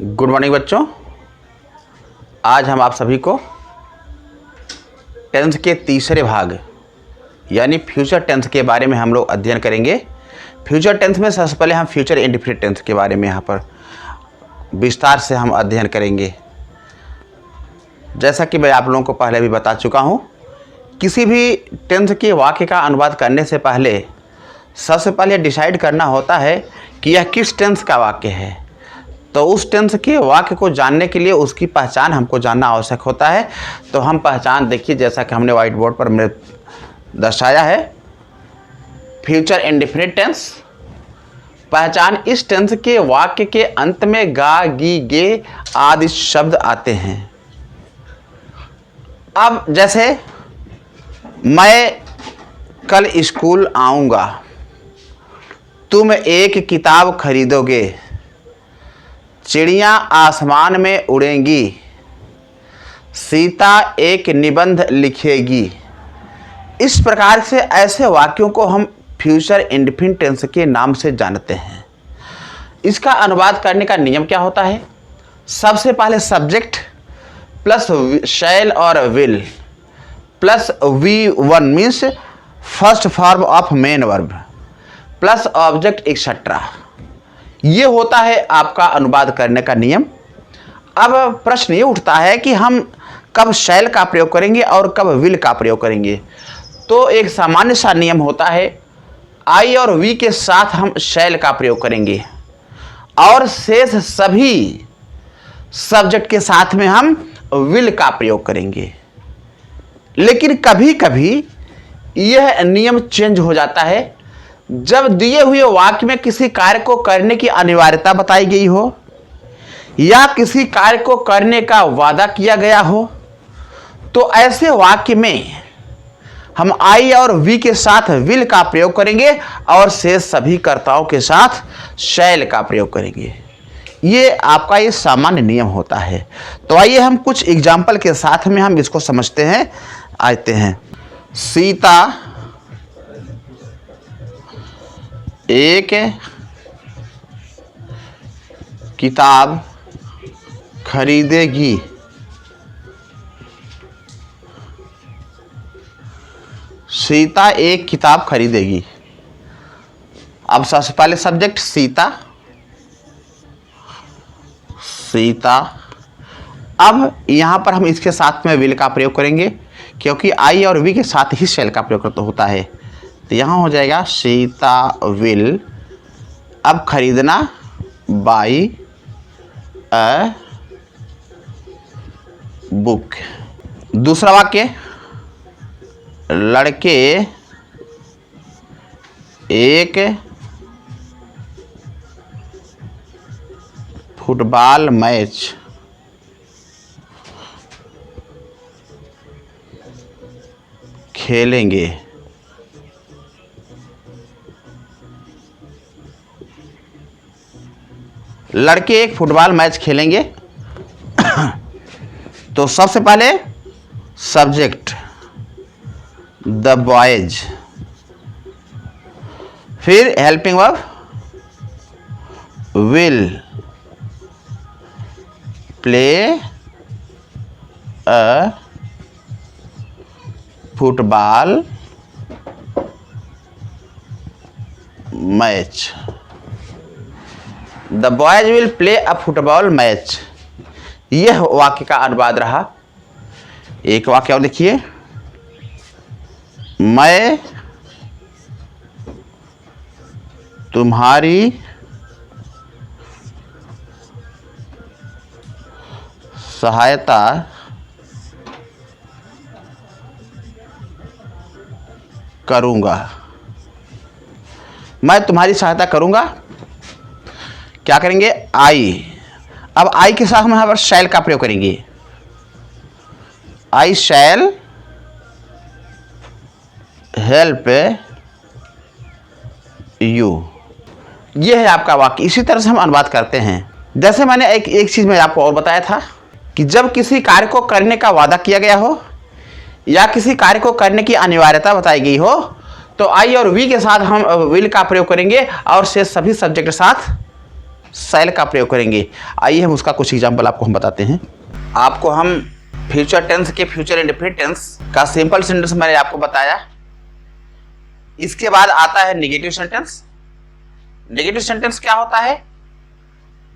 Good morning बच्चों। आज हम आप सभी को टेंस के तीसरे भाग यानी फ्यूचर टेंस के बारे में हम लोग अध्ययन करेंगे। फ्यूचर टेंस में सबसे पहले हम फ्यूचर इंडेफिनिट टेंस के बारे में यहाँ पर विस्तार से हम अध्ययन करेंगे। जैसा कि मैं आप लोगों को पहले भी बता चुका हूँ, किसी भी टेंस के वाक्य का अनुवाद करने से पहले सबसे पहले डिसाइड करना होता है कि यह किस टेंस का वाक्य है। तो उस टेंस के वाक्य को जानने के लिए उसकी पहचान हमको जानना आवश्यक होता है। तो हम पहचान देखिए, जैसा कि हमने व्हाइट बोर्ड पर हमने दर्शाया है। फ्यूचर इंडेफिनिट टेंस पहचान, इस टेंस के वाक्य के अंत में गा, गी, गे आदि शब्द आते हैं। अब जैसे मैं कल स्कूल आऊँगा, तुम एक किताब खरीदोगे, चिड़ियाँ आसमान में उड़ेंगी, सीता एक निबंध लिखेगी। इस प्रकार से ऐसे वाक्यों को हम फ्यूचर इंडेफिनिट टेंस के नाम से जानते हैं। इसका अनुवाद करने का नियम क्या होता है? सबसे पहले सब्जेक्ट प्लस शैल और will plus V1 means first form of main verb plus object etcetera, ये होता है आपका अनुवाद करने का नियम। अब प्रश्न ये उठता है कि हम कब शैल का प्रयोग करेंगे और कब विल का प्रयोग करेंगे। तो एक सामान्य सा नियम होता है, आई और वी के साथ हम शैल का प्रयोग करेंगे और शेष सभी सब्जेक्ट के साथ में हम विल का प्रयोग करेंगे। लेकिन कभी कभी यह नियम चेंज हो जाता है जब दिए हुए वाक्य में किसी कार्य को करने की अनिवार्यता बताई गई हो या किसी कार्य को करने का वादा किया गया हो। तो ऐसे वाक्य में हम आई और वी के साथ विल का प्रयोग करेंगे और शेष सभी कर्ताओं के साथ शैल का प्रयोग करेंगे। ये आपका ये सामान्य नियम होता है। तो आइए हम कुछ एग्जाम्पल के साथ में हम इसको समझते हैं। आते हैं, सीता एक किताब खरीदेगी, सीता एक किताब खरीदेगी। अब सबसे पहले सब्जेक्ट सीता, सीता। अब यहां पर हम इसके साथ में विल का प्रयोग करेंगे क्योंकि आई और वी के साथ ही शैल का प्रयोग होता है। तो यहाँ हो जाएगा सीता विल अब खरीदना बाई अ बुक। दूसरा वाक्य, लड़के एक फुटबॉल मैच खेलेंगे। लड़के एक फुटबॉल मैच खेलेंगे। तो सबसे पहले सब्जेक्ट द बॉयज, फिर helping verb will play a football match. The boys will play a football match, यह वाक्य का अनुवाद रहा। एक वाक्य और देखिए, मैं तुम्हारी सहायता करूंगा, मैं तुम्हारी सहायता करूंगा। क्या करेंगे? आई। अब आई के साथ हम यहां पर शैल का प्रयोग करेंगे। आई शैल हेल्प यू, यह है आपका वाक्य। इसी तरह से हम अनुवाद करते हैं। जैसे मैंने एक चीज में आपको और बताया था कि जब किसी कार्य को करने का वादा किया गया हो या किसी कार्य को करने की अनिवार्यता बताई गई हो तो आई और वी के साथ हम विल का प्रयोग करेंगे और शेष सभी सब्जेक्ट के साथ शैल का प्रयोग करेंगे। आइए हम उसका कुछ एग्जाम्पल आपको हम बताते हैं। आपको हम फ्यूचर टेंस के फ्यूचर इंडेफिनिट टेंस का सिंपल सेंटेंस मैंने आपको बताया। इसके बाद आता है नेगेटिव सेंटेंस। नेगेटिव सेंटेंस क्या होता है?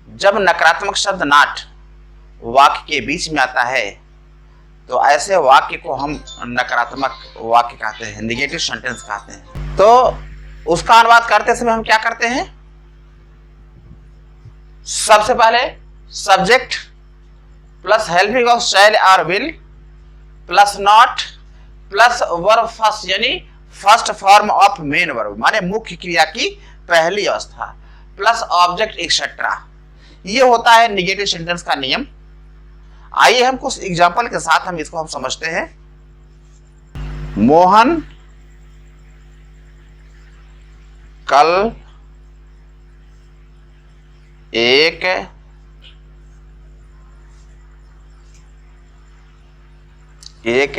जब नकारात्मक शब्द नॉट वाक्य के बीच में आता है तो ऐसे वाक्य को हम नकारात्मक वाक्य कहते हैं, नेगेटिव सेंटेंस कहते हैं। तो उसका अनुवाद करते समय हम क्या करते हैं? सबसे पहले subject plus helping of shall और will plus not plus verb first, यानी first form of main verb, माने मुख्य क्रिया की पहली अवस्था, प्लस ऑब्जेक्ट एक्सेट्रा। ये होता है नेगेटिव सेंटेंस का नियम। आइए हम कुछ एग्जाम्पल के साथ हम इसको हम समझते हैं। मोहन कल एक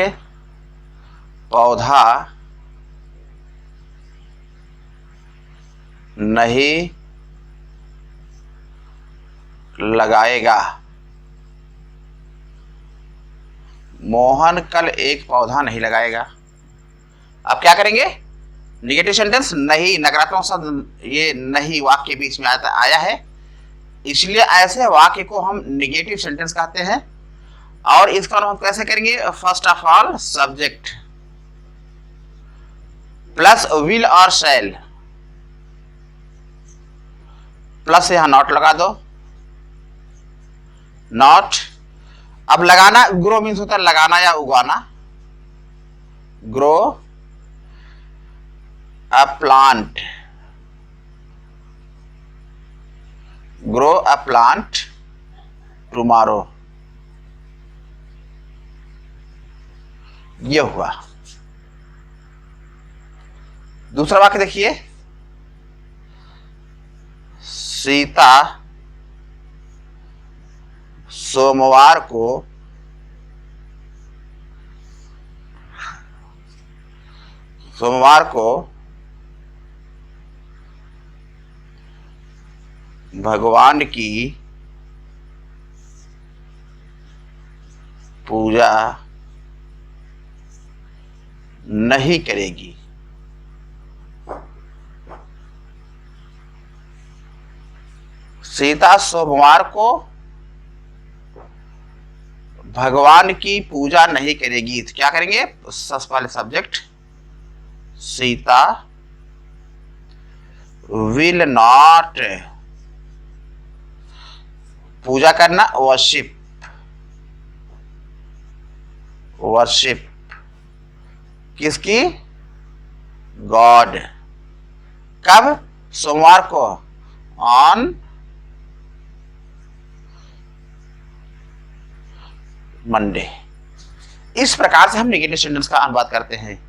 पौधा नहीं लगाएगा। मोहन कल एक पौधा नहीं लगाएगा। अब क्या करेंगे? नेगेटिव सेंटेंस नहीं, नकारात्मक शब्द ये नहीं वाक्य के बीच में आया है, इसलिए ऐसे वाक्य को हम नेगेटिव सेंटेंस कहते हैं। और इसका हम कैसे करेंगे? First of all subject plus will और शैल प्लस यहां नॉट लगा दो, नॉट। अब लगाना, ग्रो मीन्स होता है लगाना या उगाना। Grow a plant, grow a plant tomorrow. ये हुआ। दूसरा वाक्य देखिए, सीता सोमवार को भगवान की पूजा नहीं करेगी। सीता सोमवार को भगवान की पूजा नहीं करेगी। तो क्या करेंगे? सबसे पहले सब्जेक्ट सीता विल नॉट, पूजा करना वर्शिप, वर्शिप किसकी? गॉड। कब? सोमवार को, ऑन मंडे। इस प्रकार से हम नेगेटिव सेंटेंस का अनुवाद करते हैं।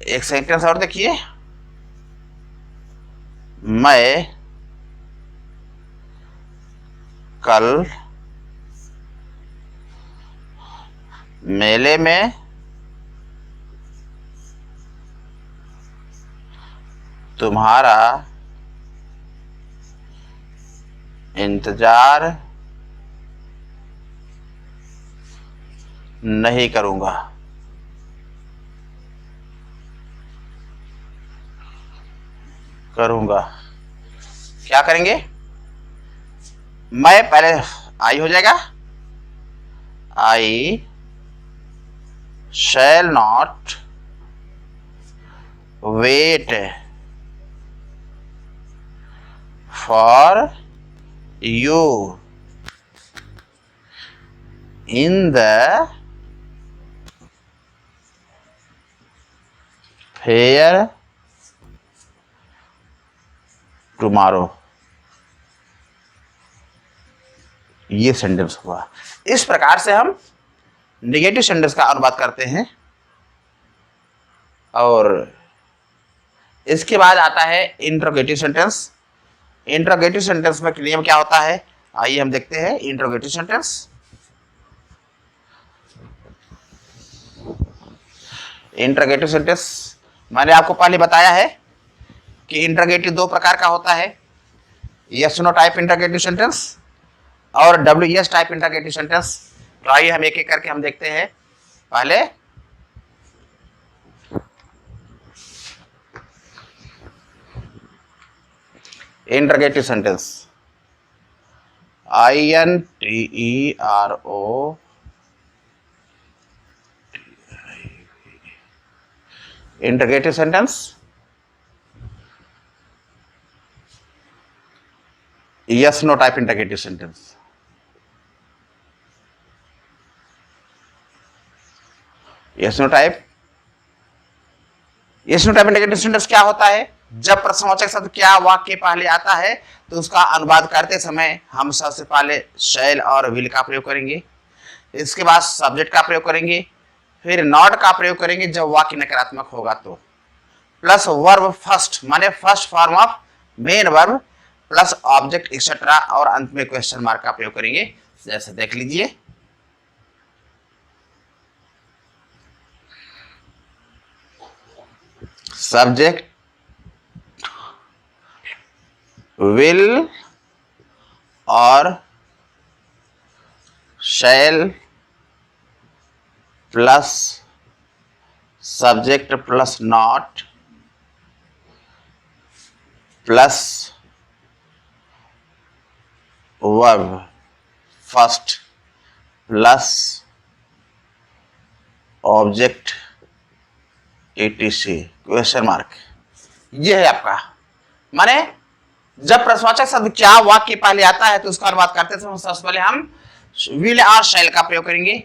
एक सेंटेंस और देखिए, मैं कल मेले में तुम्हारा इंतजार नहीं करूंगा। क्या करेंगे? मैं पहले आई हो जाएगा, I shall not wait for you in the fair tomorrow. ये सेंटेंस हुआ। इस प्रकार से हम नेगेटिव सेंटेंस का अनुवाद करते हैं। और इसके बाद आता है इंट्रोगेटिव सेंटेंस। इंट्रोगेटिव सेंटेंस में नियम क्या होता है, आइए हम देखते हैं। इंट्रोगेटिव सेंटेंस, इंट्रोगेटिव सेंटेंस मैंने आपको पहले बताया है कि इंट्रोगेटिव दो प्रकार का होता है। Yes no type interrogative sentence और W S type interrogative sentence. तो आइए हम एक एक करके हम देखते हैं। पहले interrogative sentence, INTERO interrogative sentence, yes no type interrogative sentence. Yes no type interrogative sentence क्या होता है? जब प्रश्नवाचक शब्द क्या वाक्य पहले आता है तो उसका अनुवाद करते समय हम सबसे पहले शैल और विल का प्रयोग करेंगे, इसके बाद सब्जेक्ट का प्रयोग करेंगे, फिर नॉट का प्रयोग करेंगे जब वाक्य नकारात्मक होगा तो, प्लस वर्ब फर्स्ट माने first form of main verb, plus object etcetera, और अंत में क्वेश्चन मार्क का प्रयोग करेंगे। जैसे देख लीजिए, सब्जेक्ट विल और शैल plus subject plus not plus verb first plus object etc question mark. ये है आपका, माने जब प्रश्नवाचक शब्द क्या वाक्य पहले आता है तो उसका अनुवाद करते समय सबसे पहले हम विल और शैल का प्रयोग करेंगे,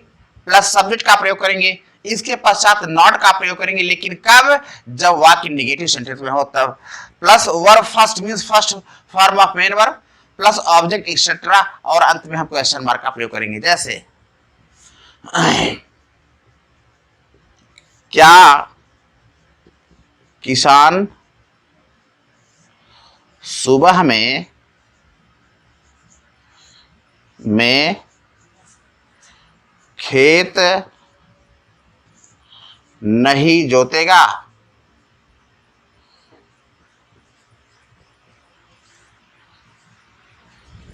प्लस सब्जेक्ट का प्रयोग करेंगे, इसके पश्चात नॉट का प्रयोग करेंगे, लेकिन कब? जब वाक्य नेगेटिव सेंटेंस में हो तब, plus verb first means first form of main verb, plus object etcetera, और अंत में हम क्वेश्चन मार्क का प्रयोग करेंगे। जैसे क्या किसान सुबह में खेत नहीं जोतेगा?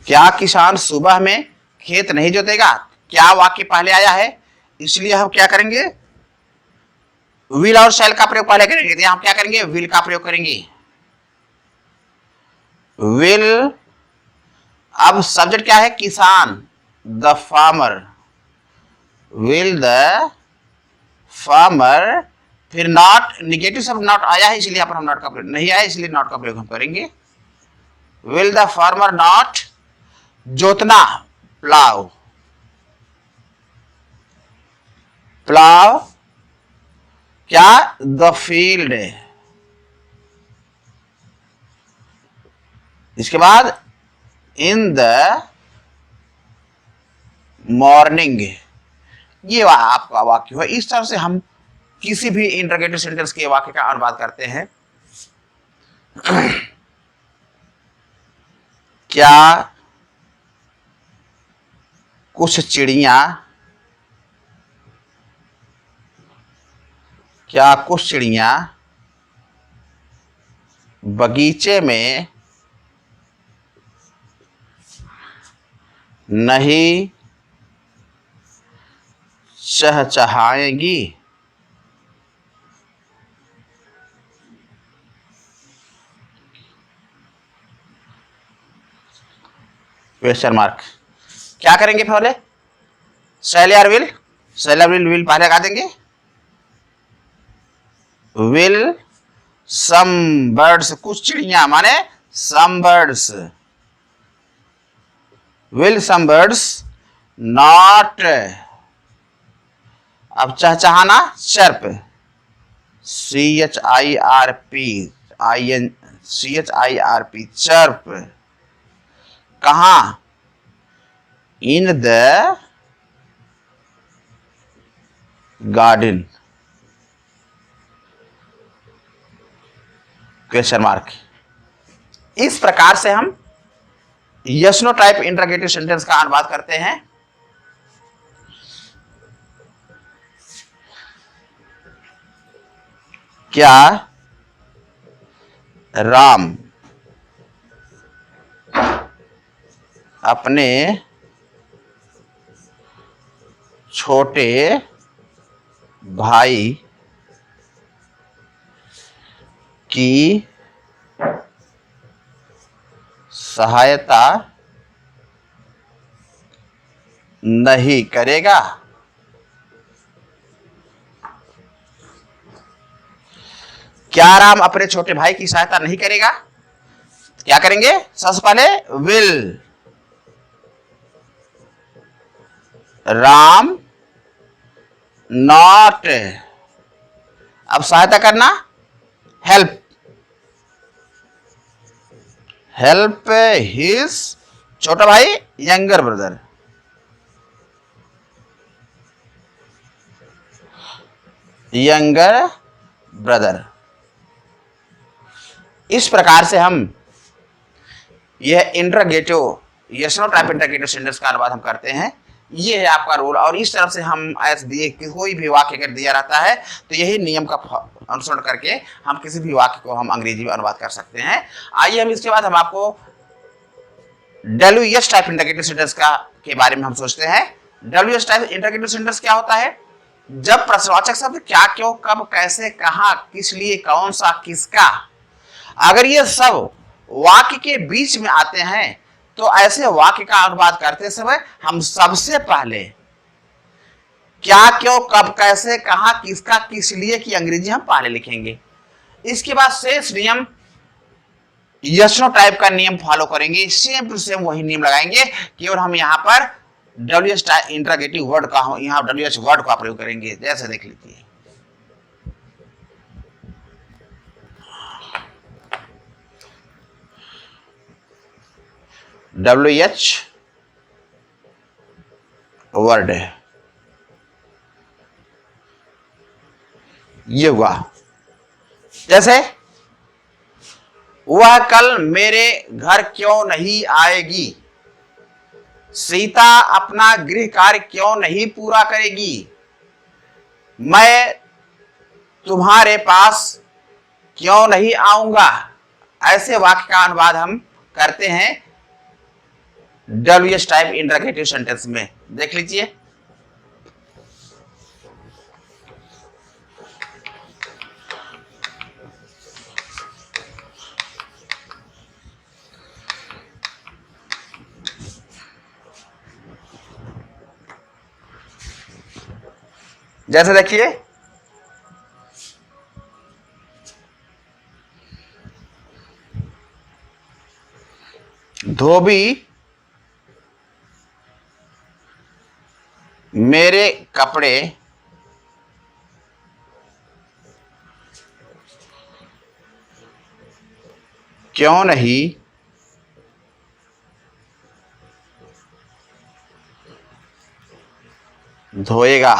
क्या किसान सुबह में खेत नहीं जोतेगा? क्या वाक्य पहले आया है, इसलिए हम क्या करेंगे? विल और शैल का प्रयोग पहले करेंगे, तो यहां हम क्या करेंगे? विल का प्रयोग करेंगे। विल, अब सब्जेक्ट क्या है? किसान, the farmer, will the farmer, फिर नॉट, निगेटिव शब्द नॉट आया है इसलिए यहाँ पर हम नॉट का प्रयोग, नहीं आया इसलिए नॉट का प्रयोग हम करेंगे। विल द फार्मर नॉट जोतना, प्लाव, प्लाव क्या? The field. इसके बाद इन द मॉर्निंग, ये आपका वाक्य है। इस तरह से हम किसी भी इंटरगेटिव सेंटेंस के वाक्य का अनुवाद करते हैं। क्या कुछ चिड़िया बगीचे में नहीं चहचहाएंगी? Question mark. क्या करेंगे पहले? शैल और विल, शैल और विल पहले लगा देंगे। विल सम बर्ड्स, कुछ चिड़िया माने some birds, will some birds not, अब चहचहाना चर्प, CHIRP चर्प, कहा? In the garden, question mark. इस प्रकार से हम yes no type interrogative sentence का अनुवाद करते हैं। क्या राम अपने छोटे भाई की सहायता नहीं करेगा। क्या राम अपने छोटे भाई की सहायता नहीं करेगा? क्या करेंगे? सबसे पहले विल, राम नॉट, अब सहायता करना हेल्प, हेल्प हिज छोटा भाई यंगर ब्रदर, यंगर ब्रदर। इस प्रकार से हम यह interrogative yes no type interrogative sentence का अनुवाद हम करते हैं। ये है आपका रोल, और इस तरफ से हम ऐसे दिए कोई भी वाक्य अगर दिया रहता है तो यही नियम का अनुसरण करके हम किसी भी वाक्य को हम अंग्रेजी में अनुवाद कर सकते हैं। आइए हम इसके बाद हम आपको WS टाइप इंटरोगेटिव सेंटेंस का के बारे में हम सोचते हैं। WS टाइप इंटरोगेटिव सेंटेंस क्या होता है? जब प्रश्नवाचक शब्द क्या, क्यों, कब, कैसे, कहां, किस लिए, कौन सा, किसका, अगर ये सब वाक्य के बीच में आते हैं तो ऐसे वाक्य का अनुवाद करते समय हम सबसे पहले क्या, क्यों, कब, कैसे, कहां, किसका, किस लिए की अंग्रेजी हम पहले लिखेंगे। इसके बाद शेष नियम यस नो टाइप का नियम फॉलो करेंगे, सेम टू सेम वही नियम लगाएंगे, केवल हम यहां पर WS इंटरोगेटिव वर्ड का यहां WS वर्ड का प्रयोग करेंगे। जैसे देख लीजिए, WH वर्ड है, ये हुआ। जैसे वह कल मेरे घर क्यों नहीं आएगी, सीता अपना गृह कार्य क्यों नहीं पूरा करेगी, मैं तुम्हारे पास क्यों नहीं आऊंगा। ऐसे वाक्य का अनुवाद हम करते हैं WS टाइप इंटरोगेटिव सेंटेंस में। देख लीजिए, जैसे देखिए, धोबी मेरे कपड़े क्यों नहीं धोएगा।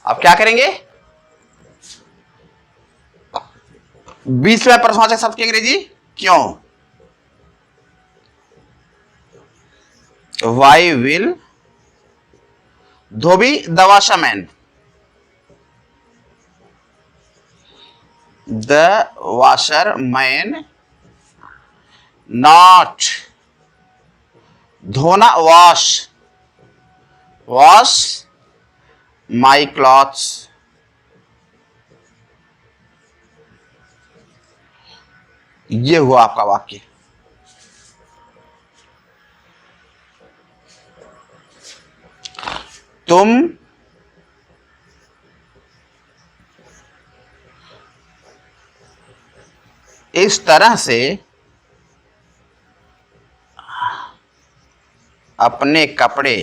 अब क्या करेंगे? बीच में प्रश्नवाचक शब्द की अंग्रेजी क्यों, वाई विल धोबी the washerman, the washerman not धोना, वॉश, वॉश माई क्लॉथ्स। ये हुआ आपका वाक्य। तुम इस तरह से अपने कपड़े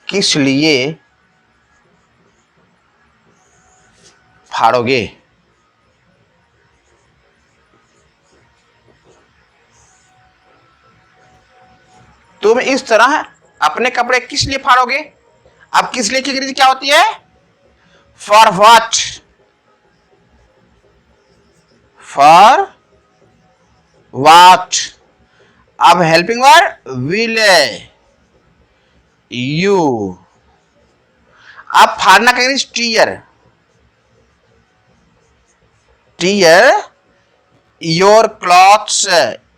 किस लिए फाड़ोगे। तुम इस तरह अपने कपड़े किस लिए फाड़ोगे। अब किस लिए की अंग्रेजी क्या होती है? For what, for what. अब हेल्पिंग वर्ड विल, यू। अब फाड़ना का English tear, tear your clothes,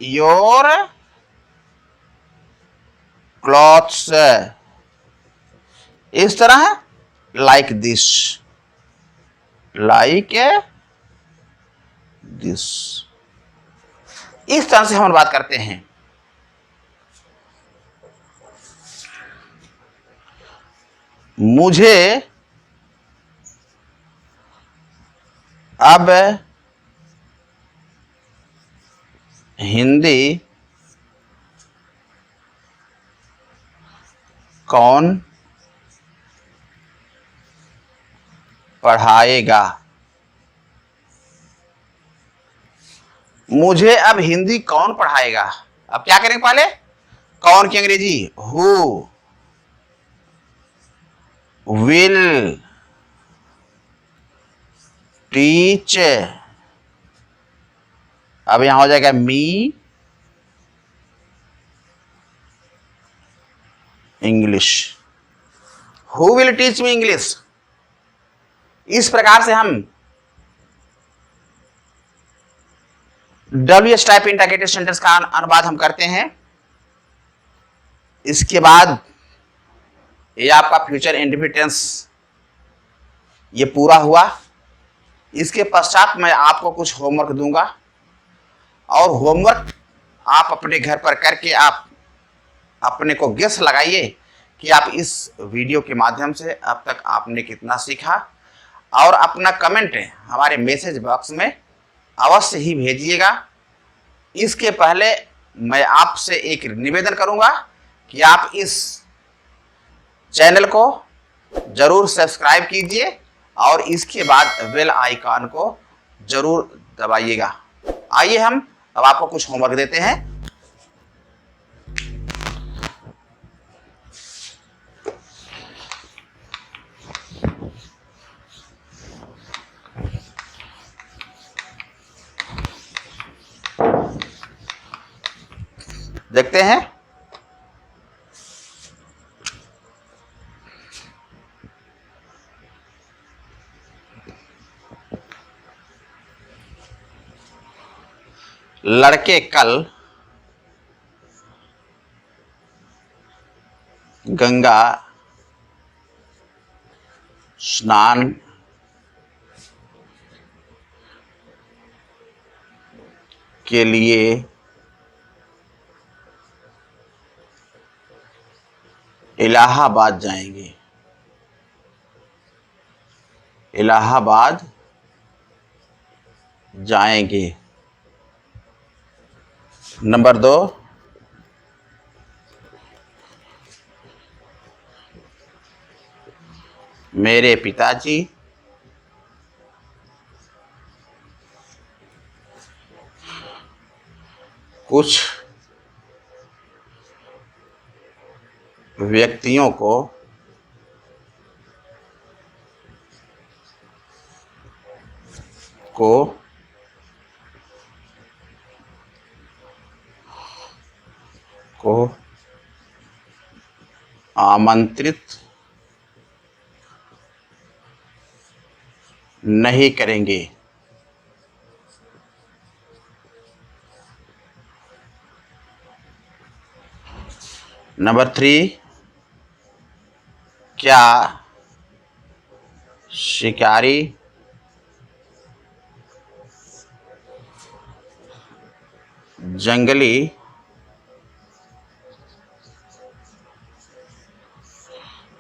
your clothes, इस तरह लाइक दिस, लाइक दिस, इस तरह से हम बात करते हैं। मुझे अब हिंदी कौन पढ़ाएगा? मुझे अब हिंदी कौन पढ़ाएगा? अब क्या करेंगे? पहले कौन की अंग्रेजी हु विल टीच, अब यहां हो जाएगा me English, who will teach me English. इस प्रकार से हम WH टाइप इंटरगेटिव सेंटेंस का अनुवाद हम करते हैं। इसके बाद ये आपका फ्यूचर इंडेफिनिट टेंस ये पूरा हुआ। इसके पश्चात मैं आपको कुछ होमवर्क दूंगा और होमवर्क आप अपने घर पर करके आप अपने को गेस लगाइए कि आप इस वीडियो के माध्यम से अब तक आपने कितना सीखा, और अपना कमेंट हमारे मैसेज बॉक्स में अवश्य ही भेजिएगा। इसके पहले मैं आपसे एक निवेदन करूंगा कि आप इस चैनल को जरूर सब्सक्राइब कीजिए और इसके बाद बेल आइकॉन को जरूर दबाइएगा। आइए हम अब आपको कुछ होमवर्क देते हैं। देखते हैं। लड़के कल गंगा स्नान के लिए इलाहाबाद जाएंगे। इलाहाबाद जाएंगे। नंबर 2, मेरे पिताजी कुछ व्यक्तियों को आमंत्रित नहीं करेंगे। नंबर 3, क्या शिकारी जंगली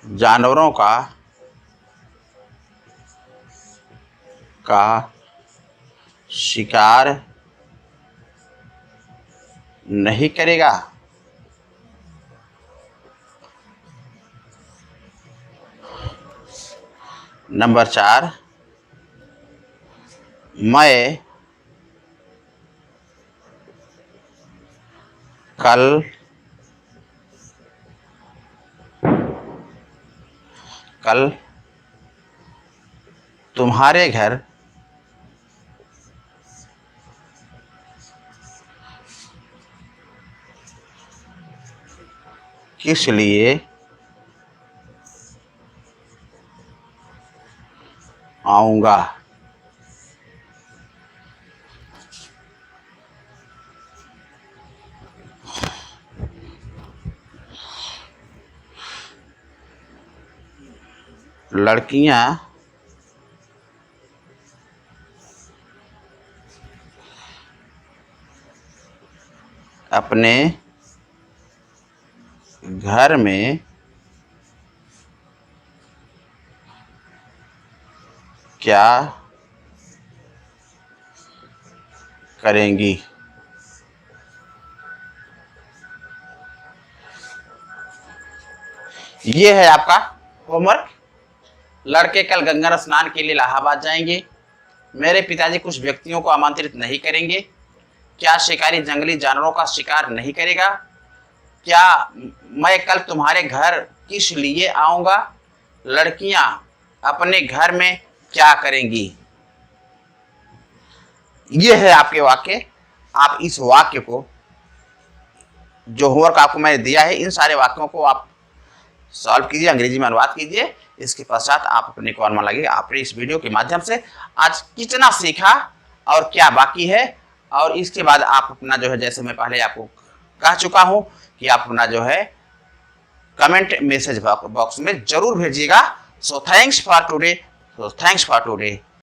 जानवरों का शिकार नहीं करेगा? नंबर 4, मैं कल तुम्हारे घर किस लिए आऊँगा? लड़कियां अपने घर में क्या करेंगी। ये है आपका होमवर्क। लड़के कल गंगा स्नान के लिए इलाहाबाद जाएंगे। मेरे पिताजी कुछ व्यक्तियों को आमंत्रित नहीं करेंगे। क्या शिकारी जंगली जानवरों का शिकार नहीं करेगा। क्या मैं कल तुम्हारे घर किस लिए आऊंगा। लड़कियां अपने घर में क्या करेंगी। ये है आपके वाक्य। आप इस वाक्य को, जो होमवर्क आपको मैंने दिया है, इन सारे वाक्यों को आप सॉल्व कीजिए, अंग्रेजी में अनुवाद कीजिए। इसके पश्चात आप अपने को अनुमान लगाइए आपने इस वीडियो के माध्यम से आज कितना सीखा और क्या बाकी है। और इसके बाद आप अपना जो है, जैसे मैं पहले आपको कह चुका हूं कि आप अपना जो है कमेंट मैसेज बॉक्स में जरूर भेजिएगा। So thanks for today.